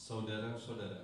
Saudara-saudara,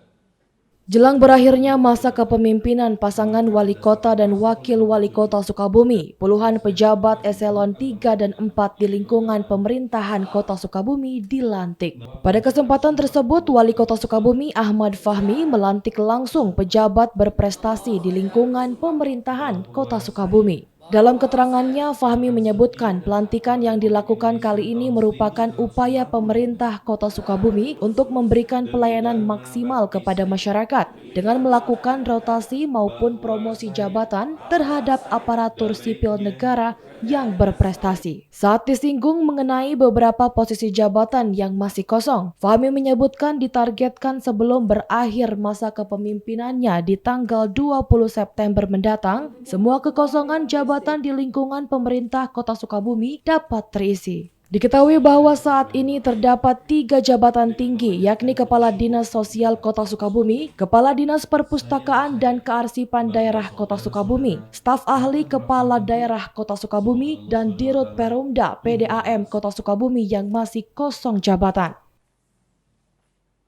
Jelang berakhirnya masa kepemimpinan pasangan wali kota dan wakil wali kota Sukabumi, puluhan pejabat eselon 3 dan 4 di lingkungan pemerintahan kota Sukabumi dilantik. Pada kesempatan tersebut, wali kota Sukabumi Ahmad Fahmi melantik langsung pejabat berprestasi di lingkungan pemerintahan kota Sukabumi. Dalam keterangannya, Fahmi menyebutkan pelantikan yang dilakukan kali ini merupakan upaya pemerintah Kota Sukabumi untuk memberikan pelayanan maksimal kepada masyarakat dengan melakukan rotasi maupun promosi jabatan terhadap aparatur sipil negara yang berprestasi. Saat disinggung mengenai beberapa posisi jabatan yang masih kosong, Fahmi menyebutkan ditargetkan sebelum berakhir masa kepemimpinannya di tanggal 20 September mendatang, semua kekosongan jabatan di lingkungan pemerintah Kota Sukabumi dapat terisi. Diketahui bahwa saat ini terdapat 3 jabatan tinggi, yakni Kepala Dinas Sosial Kota Sukabumi, Kepala Dinas Perpustakaan dan Kearsipan Daerah Kota Sukabumi, Staf Ahli Kepala Daerah Kota Sukabumi, dan Dirut Perumda PDAM Kota Sukabumi yang masih kosong jabatan.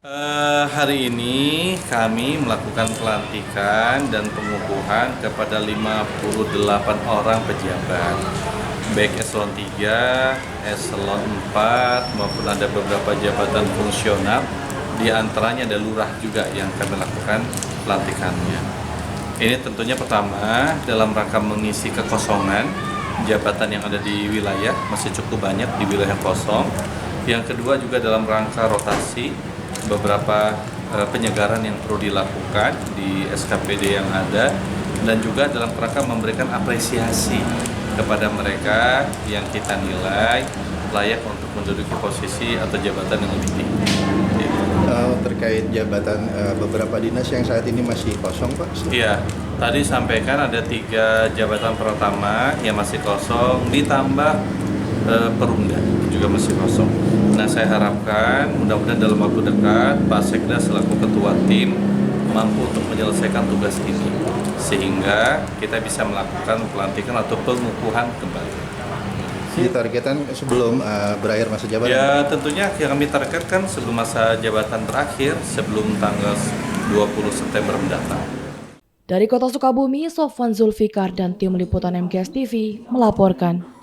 Hari ini kami melakukan pelantikan dan pengukuhan kepada 58 orang pejabat, baik eselon 3, eselon 4, maupun ada beberapa jabatan fungsional, di antaranya ada lurah juga yang kami lakukan pelantikannya. Ini tentunya pertama dalam rangka mengisi kekosongan jabatan yang ada di wilayah, masih cukup banyak di wilayah kosong. Yang kedua juga dalam rangka rotasi beberapa penyegaran yang perlu dilakukan di SKPD yang ada, dan juga dalam rangka memberikan apresiasi kepada mereka yang kita nilai layak untuk menduduki posisi atau jabatan yang lebih tinggi. Terkait jabatan beberapa dinas yang saat ini masih kosong, Pak? Iya, tadi sampaikan ada 3 jabatan pertama yang masih kosong, ditambah Perumda juga masih kosong. Nah, saya harapkan mudah-mudahan dalam waktu dekat Pak Sekda selaku ketua tim mampu untuk menyelesaikan tugas ini, sehingga kita bisa melakukan pelantikan atau pengukuhan kembali. Ditargetkan sebelum berakhir masa jabatan? Ya, tentunya yang kami targetkan sebelum masa jabatan berakhir, sebelum tanggal 20 September mendatang. Dari Kota Sukabumi, Sofwan Zulfikar dan tim liputan MGS TV melaporkan.